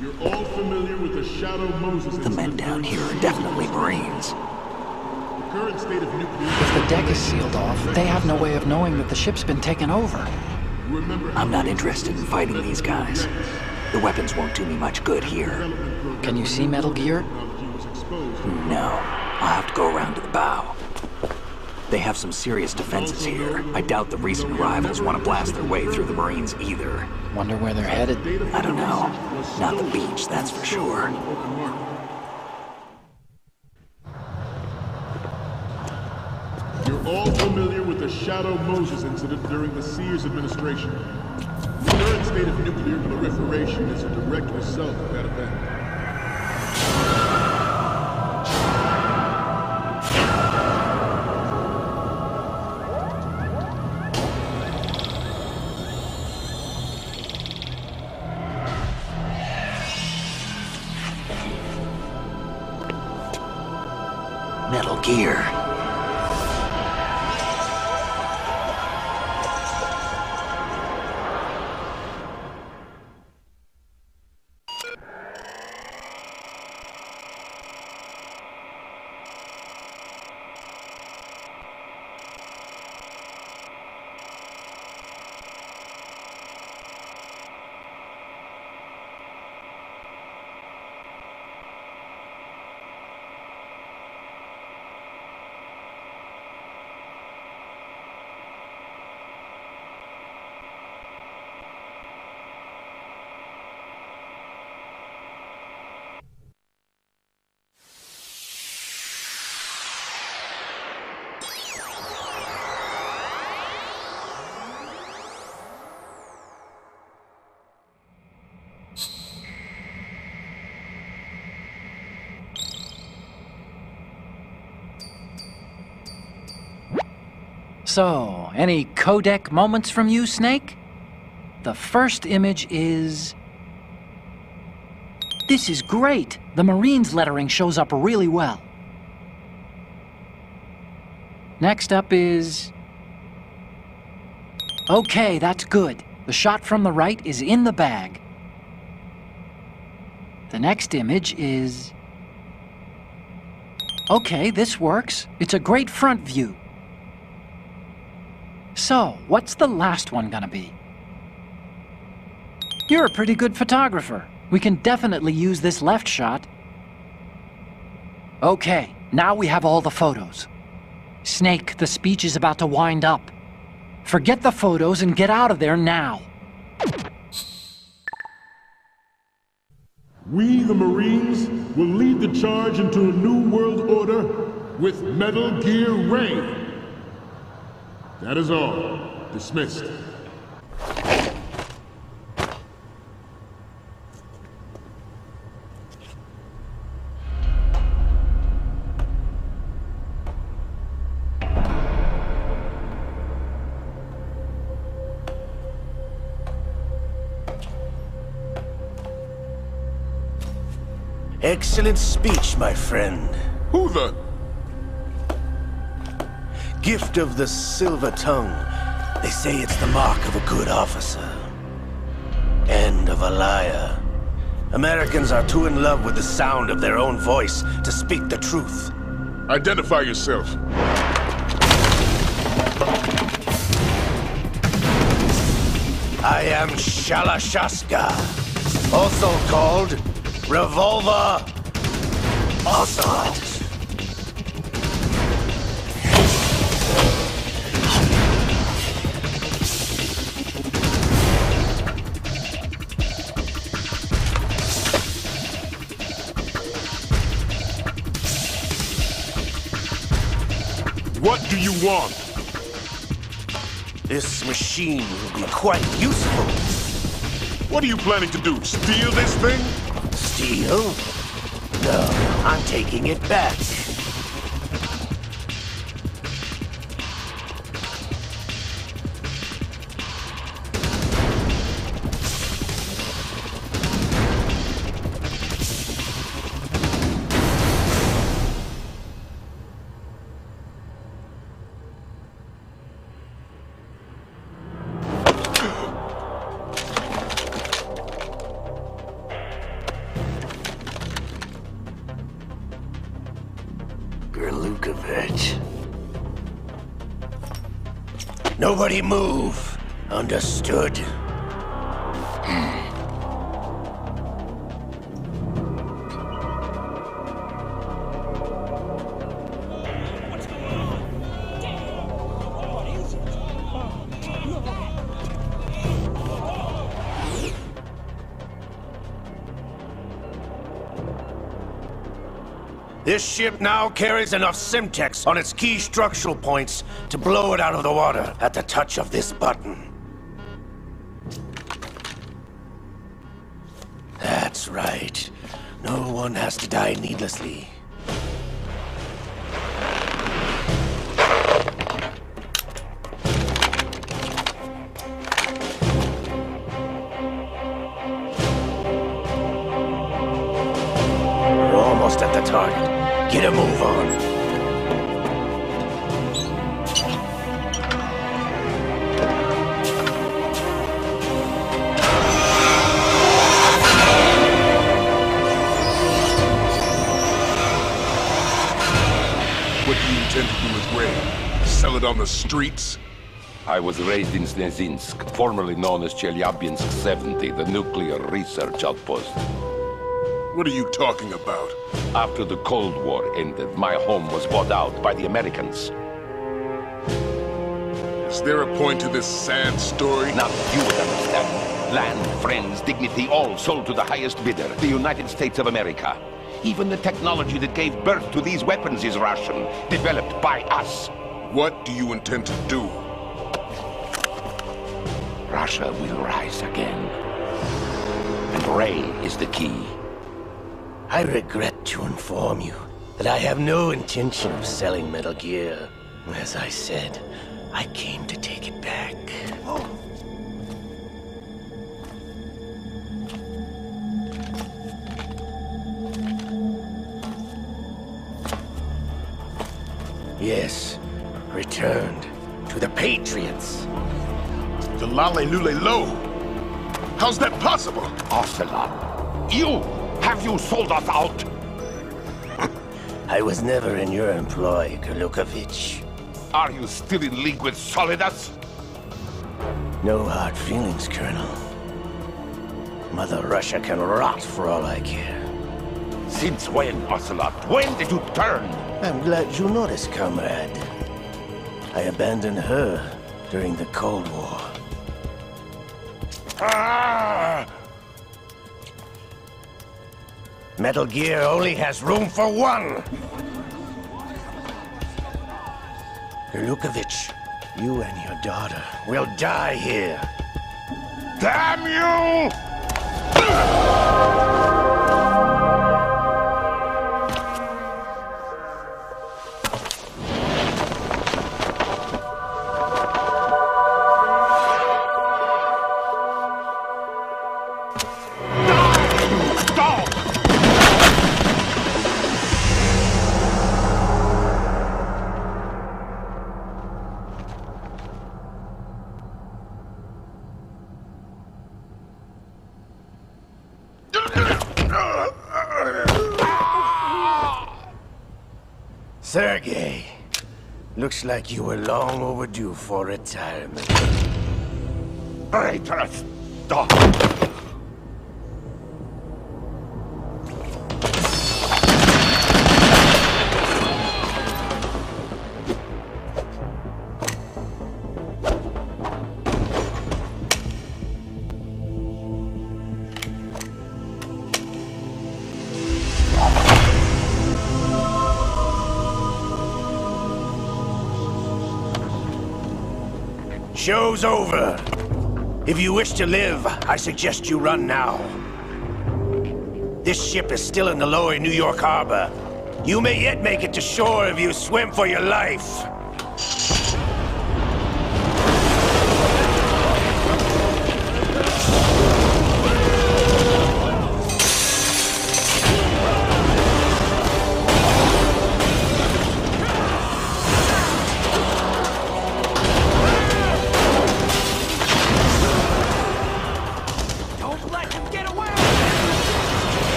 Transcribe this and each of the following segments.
You're all familiar with the Shadow Moses The men down here are definitely Marines. The current state of nuclear... If the deck is sealed off, they have no way of knowing that the ship's been taken over. I'm not interested in fighting these guys. The weapons won't do me much good here. Can you see Metal Gear? No. I'll have to go around to the bow. They have some serious defenses here. I doubt the recent arrivals want to blast their way through the Marines either. Wonder where they're headed? I don't know. Not the beach, that's for sure. You're all familiar with the Shadow Moses incident during the Sears administration. The current state of nuclear proliferation is a direct result of that event. Metal Gear. So, any codec moments from you, Snake? The first image is... This is great! The Marines lettering shows up really well. Next up is... Okay, that's good. The shot from the right is in the bag. The next image is... Okay, this works. It's a great front view. So, what's the last one gonna be? You're a pretty good photographer. We can definitely use this left shot. Okay, now we have all the photos. Snake, the speech is about to wind up. Forget the photos and get out of there now. We, the Marines, will lead the charge into a new world order with Metal Gear Ray. That is all. Dismissed. Excellent speech, my friend. Who the... Gift of the silver tongue. They say it's the mark of a good officer. And of a liar. Americans are too in love with the sound of their own voice to speak the truth. Identify yourself. I am Shalashaska, also called Revolver Ocelot. What do you want? This machine will be quite useful. What are you planning to do? Steal this thing? Steal? No, I'm taking it back. Lukovich. Nobody move. Understood? This ship now carries enough Simtex on its key structural points to blow it out of the water at the touch of this button. That's right. No one has to die needlessly. We're almost at the target. Get a move on. What do you intend to do with Ray? Sell it on the streets? I was raised in Snezinsk, formerly known as Chelyabinsk 70, the nuclear research outpost. What are you talking about? After the Cold War ended, my home was bought out by the Americans. Is there a point to this sad story? Now you would understand. Land, friends, dignity, all sold to the highest bidder, the United States of America. Even the technology that gave birth to these weapons is Russian, developed by us. What do you intend to do? Russia will rise again. And Ray is the key. I regret to inform you that I have no intention of selling Metal Gear. As I said, I came to take it back. Yes, returned to the Patriots. The Lale Lule Lo? How's that possible? Ocelot, you! Have you sold us out? I was never in your employ, Lukovich. Are you still in league with Solidus? No hard feelings, Colonel. Mother Russia can rot for all I care. Since when, Ocelot? When did you turn? I'm glad you noticed, comrade. I abandoned her during the Cold War. Ah! Metal Gear only has room for one! Lukovich, you and your daughter will die here. Damn you! Sergei, looks like you were long overdue for retirement. Traitorous dog! Show's over. If you wish to live, I suggest you run now. This ship is still in the lower New York harbor. You may yet make it to shore if you swim for your life.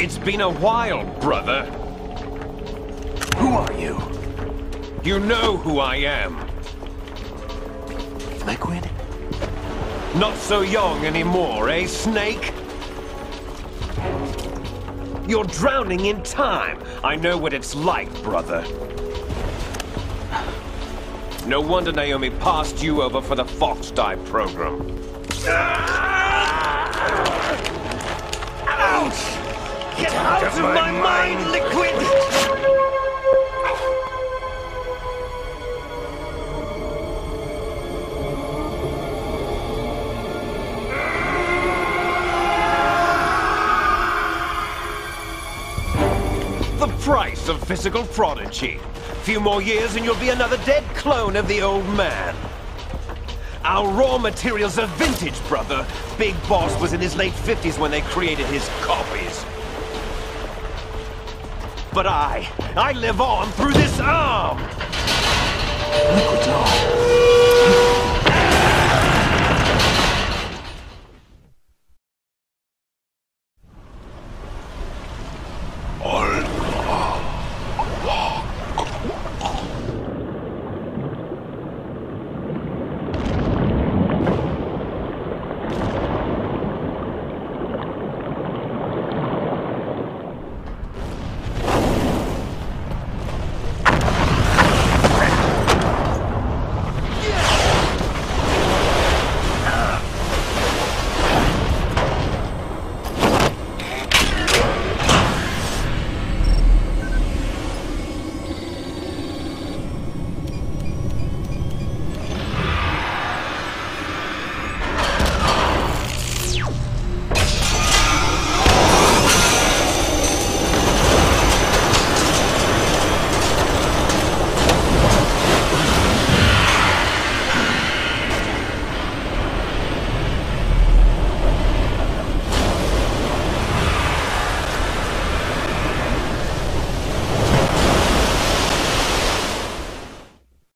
It's been a while, brother. Who are you? You know who I am. Liquid? Not so young anymore, eh, Snake? You're drowning in time. I know what it's like, brother. No wonder Naomi passed you over for the Fox Dive program. Ouch! Get out of my mind, Liquid! The price of physical prodigy. Few more years and you'll be another dead clone of the old man. Our raw materials are vintage, brother. Big Boss was in his late 50s when they created his copies. But I live on through this arm!